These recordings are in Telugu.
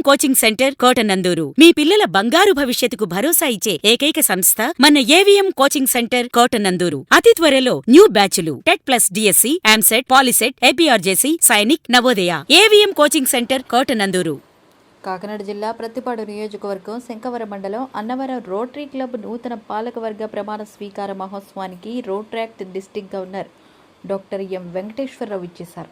కోచింగ్ సెంటర్ కోటనందూరు మీ పిల్లల బంగారు భవిష్యత్తుకు భరోసా ఇచ్చే ఏకైక సంస్థ మన ఏవిఎం కోచింగ్ సెంటర్ కోటనందూరు. అతి త్వరలో న్యూ బ్యాచ్లు TET plus DSC, AMCET, POLYCET, APRJC, Sainik, Navodaya. AVM coaching centre Kotanandur. Kakinada జిల్లా ప్రత్తిపాడు నియోజకవర్గం శంకవరం మండలం అన్నవరం రోటరీ క్లబ్ నూతన పాలకవర్గ ప్రమాణ స్వీకార మహోత్సవానికి Rotaract district governor doctor M Venkateswara Rao ఇచ్చేశారు.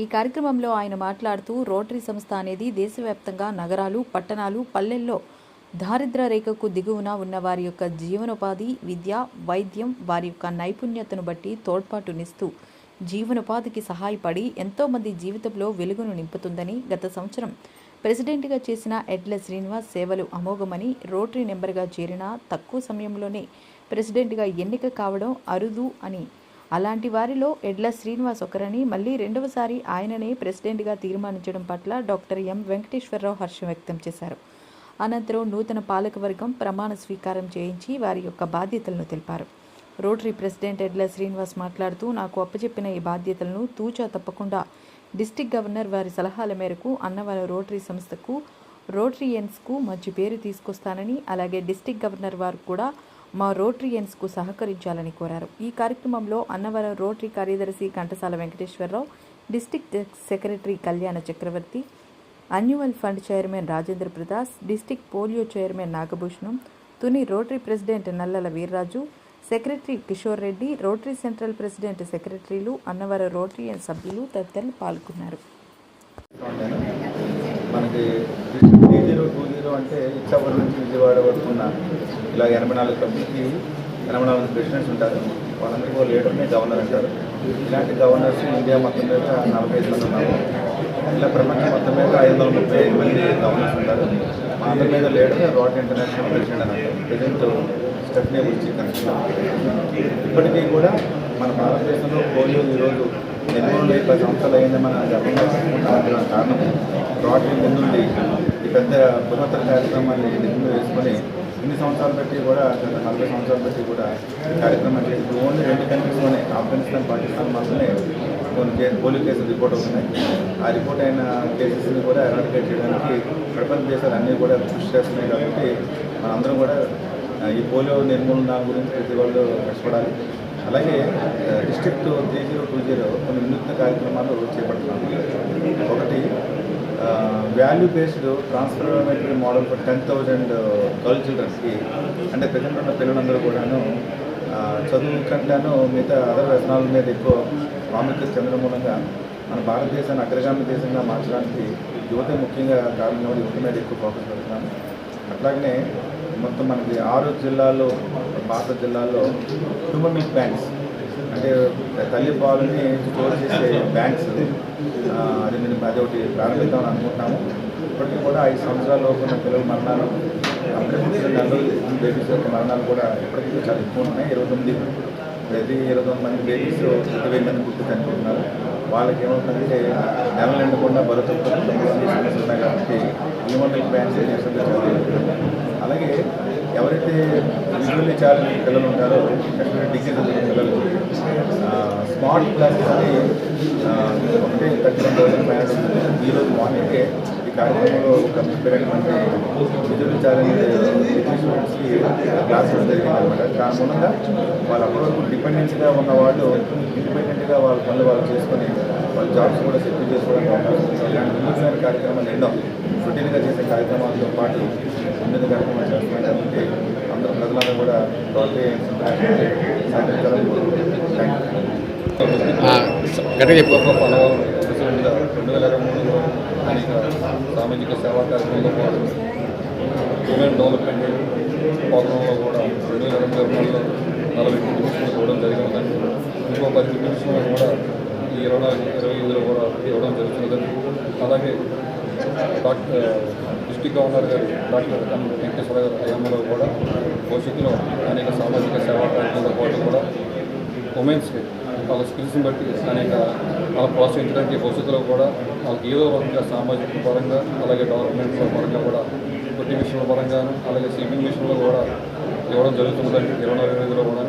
ఈ కార్యక్రమంలో ఆయన మాట్లాడుతూ రోటరీ సంస్థ అనేది దేశవ్యాప్తంగా నగరాలు, పట్టణాలు, పల్లెల్లో దారిద్ర్య రేఖకు దిగువన ఉన్న వారి యొక్క జీవనోపాధి, విద్య, వైద్యం, వారి యొక్క నైపుణ్యతను బట్టి తోడ్పాటునిస్తూ జీవనోపాధికి సహాయపడి ఎంతోమంది జీవితంలో వెలుగును నింపుతుందని, గత సంవత్సరం ప్రెసిడెంట్గా చేసిన ఎడ్ల శ్రీనివాస్ సేవలు అమోఘమని, రోటరీ నెంబర్గా చేరిన తక్కువ సమయంలోనే ప్రెసిడెంట్గా ఎన్నిక కావడం అరుదు అని, అలాంటి వారిలో ఎడ్ల శ్రీనివాస్ ఒకరని, మళ్ళీ రెండవసారి ఆయననే ప్రెసిడెంట్గా తీర్మానించడం పట్ల డాక్టర్ ఎం వెంకటేశ్వరరావు హర్షం వ్యక్తం చేశారు. అనంతరం నూతన పాలకవర్గం ప్రమాణ స్వీకారం చేయించి వారి యొక్క బాధ్యతలను తెలిపారు. రోటరీ ప్రెసిడెంట్ ఎడ్ల శ్రీనివాస్ మాట్లాడుతూ, నాకు అప్పచెప్పిన ఈ బాధ్యతలను తూచా తప్పకుండా డిస్ట్రిక్ట్ గవర్నర్ వారి సలహాల మేరకు అన్నవరం రోటరీ సంస్థకు, రోటరీయన్స్కు మంచి పేరు తీసుకొస్తానని, అలాగే డిస్ట్రిక్ట్ గవర్నర్ వారు కూడా మా రోటరీయన్స్కు సహకరించాలని కోరారు. ఈ కార్యక్రమంలో అన్నవరం రోటరీ కార్యదర్శి Kantasala Venkateswararao, district secretary Kalyana Chakravarthi, annual fund chairman Rajendra Pradas, district polio chairman Nagabhushanam, Tuni Rotary president Nallala Veerraju, secretary Kishore Reddy, Rotary central president సెక్రటరీలు, అన్నవరం రోటరీయన్ సభ్యులు తదితరులు పాల్గొన్నారు. మనకి 3020 అంటే ఇచ్చాపురం నుంచి విజయవాడ వరకు ఉన్న ఇలా 84 కంపెనీకి 84 ప్రెసిడెంట్స్ ఉంటారు. వాళ్ళందరికీ ఒక లీడర్ని గవర్నర్ అంటారు. ఇలాంటి గవర్నర్స్ ఇండియా మొత్తం మీద 45 మంది ఉన్నారు. ఇలా ప్రపంచం మొత్తం మీద 535 మంది గవర్నర్స్ ఉంటారు. మా అందరి మీద లీడర్ రోటరీ ఇంటర్నేషనల్ ప్రెసిడెంట్ అని అంటారు. President Stephanie connection. ఇప్పటికీ కూడా మన భారతదేశంలో పోలియో ఈరోజు నిర్మూలన 10 సంవత్సరాలు అయింది మన గర్వంగా చెప్పుకుంటాం. కారణం రోటరీ ముందుండి ఈ పెద్ద బృహత్తర కార్యక్రమాన్ని నిధులు వేసుకొని ఇన్ని సంవత్సరాలు బట్టి కూడా, గత 40 సంవత్సరాలు బట్టి కూడా ఈ కార్యక్రమం చేసి ఓన్లీ 2 కంట్రీస్లోనే, ఆఫ్ఘనిస్తాన్, పాకిస్తాన్ మాత్రమే కొన్ని పోలియో కేసులు రిపోర్ట్ అవుతున్నాయి. ఆ రిపోర్ట్ అయిన కేసెస్ని కూడా ఎరాడికేట్ చేయడానికి ప్రపంచ దేశాలు అన్నీ కూడా కృషి చేస్తున్నాయి. కాబట్టి మనందరం కూడా ఈ పోలియో నిర్మూలన గురించి ప్రతి వాళ్ళు కష్టపడాలి. అలాగే డిస్ట్రిక్ట్ 3020 కొన్ని వినూత్న కార్యక్రమాలు చేపడుతున్నాము. ఒకటి value based transformatory model for 10,000 girl చిల్డ్రన్స్కి, అంటే ప్రజెంట్ ఉన్న పిల్లలందరూ కూడాను చదువు కంటాను మిగతా అదర్ వ్యసనాల మీద ఎక్కువ ప్రాముఖ్యత చెందడం మూలంగా మన భారతదేశాన్ని అగ్రగామి దేశంగా మార్చడానికి యువత ముఖ్యంగా కారణంగా యువత మీద ఎక్కువ ఫోకస్ పెడుతున్నాము. అట్లాగనే మొత్తం మనకి 6 జిల్లాల్లో, భారత జిల్లాల్లో హ్యూమన్ మిల్క్ బ్యాంక్స్, అంటే తల్లి పాలని స్టోర్ చేసే బ్యాంక్స్, అది ఒకటి ప్రారంభిద్దామని అనుకుంటున్నాము. ఇప్పటికీ కూడా 5 సంవత్సరాల ఉన్న పిల్లల మరణాలు, అప్పుడే పుట్టిన నెలలు బేబీస్ యొక్క మరణాలు కూడా ఇప్పటికీ చాలా ఎక్కువ ఉన్నాయి. 29 మంది బేబీస్ 20,000 మంది పుట్టి చనిపోతున్నారు. వాళ్ళకి ఏమవుతుందంటే నెల నిండకుండా బరువుతో సమస్యలు ఉన్నాయి. కాబట్టి హ్యూమన్ మిల్క్ బ్యాంక్స్ అలాగే ఎవరైతే విజువల్లీ ఛాలెంజ్ పిల్లలు ఉంటారో, డిగ్రీ పిల్లలు స్మార్ట్ క్లాసెస్ అని ఒకటి 31,500 ఈరోజు మార్నింగే ఈ కార్యక్రమంలో ఒక 30 మంది విజువల్లీ ఛాలెంజ్ డిగ్రీ స్టూడెంట్స్కి క్లాసెస్ జరిగింది అనమాట. దాని మూలంగా వాళ్ళు అప్పటివరకు డిపెండెన్స్గా ఉన్న వాళ్ళు ఇండిపెండెంట్గా వాళ్ళ పనులు వాళ్ళు చేసుకొని వాళ్ళ జాబ్స్ కూడా సెక్యూర్ చేసుకోవడానికి అవకాశం. ఇలాంటి వినూత్న కార్యక్రమాలు ఎన్నో రొటీన్గా చేసే కార్యక్రమాలతో పాటు వినూత్న కార్యక్రమాలు చేస్తున్నాం. కాబట్టి అందరూ ప్రజలందరూ కూడా రోటరీ సహకరించాలని కోరుకుంటున్నాను. పలవారు ప్రెసిడెంట్గా 2023లో అనేక సామాజిక సేవా కార్యక్రమంలో పాటు ఉమెన్ డెవలప్మెంట్ ప్రోగ్రాంలో కూడా 2022లో 40 నిమిషాలు ఇవ్వడం జరిగిందని, ఇంకో 10 నిమిషాలు కూడా ఈ 2025లో కూడా ఇవ్వడం జరుగుతున్నదని, అలాగే డిస్ట్రిక్ట్ గవర్నర్ గారు డాక్టర్ ఎం వెంకటేశ్వర గారు ఐఎంలో కూడా భవిష్యత్తులో అనేక సామాజిక సేవా కార్యక్రమాలతో పాటు కూడా ఉమెన్స్కి వాళ్ళ స్కిల్స్ని బట్టి అనేక వాళ్ళ ప్రోత్సహించడానికి భవిష్యత్తులో కూడా వాళ్ళకి ఏదో రకంగా సామాజిక పరంగా, అలాగే డెవలప్మెంట్ పరంగా కూడా ప్రతి మిషన్ల పరంగాను, అలాగే స్విమ్మింగ్ మిషన్లో కూడా ఇవ్వడం జరుగుతుందండి 2025లో కూడా.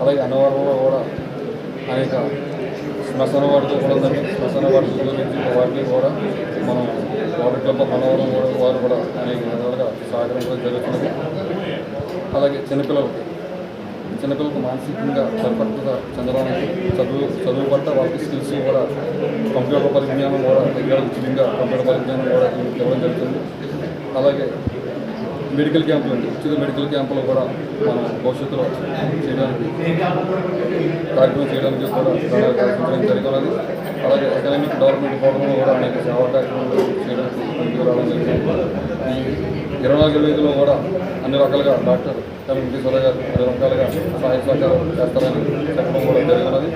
అలాగే అన్నవరంలో కూడా అనేక శ్మశాన వాటితో కూడా ఉందండి. శ్మశాన వాటి గురించి వాటిని కూడా మనం రోటరీ క్లబ్ ఆఫ్ అన్నవరం వారు కూడా అనేక విధాలుగా సహకరించడం జరుగుతున్నది. అలాగే చిన్నపిల్లలకు మానసికంగా పరిపక్వత చెందడానికి చదువు పట్ల వాళ్ళకి స్కిల్స్ కూడా కంప్యూటర్ పరిజ్ఞానం కూడా ఉచితంగా కంప్యూటర్ పరిజ్ఞానం కూడా ఇవ్వడం జరుగుతుంది. అలాగే మెడికల్ క్యాంపులు ఉంది. ఉచిత మెడికల్ క్యాంపులు కూడా మనం భవిష్యత్తులో చేయడానికి కార్యక్రమం చేయడానికి కూడా కార్యక్రమం జరుగుతున్నది. అలాగే ఎకనామిక్ డెవలప్మెంట్ ప్రోగ్రాంలో కూడా అనేక సేవా కార్యక్రమాలు చేయడానికి ముందుకు రావడం జరుగుతుంది. ఈ 24 కూడా అన్ని రకాలుగా డాక్టర్ వెంకటేశ్వర గారు అన్ని రకాలుగా సహాయ సహకారం చేస్తారని చెప్పడం కూడా జరుగుతున్నది.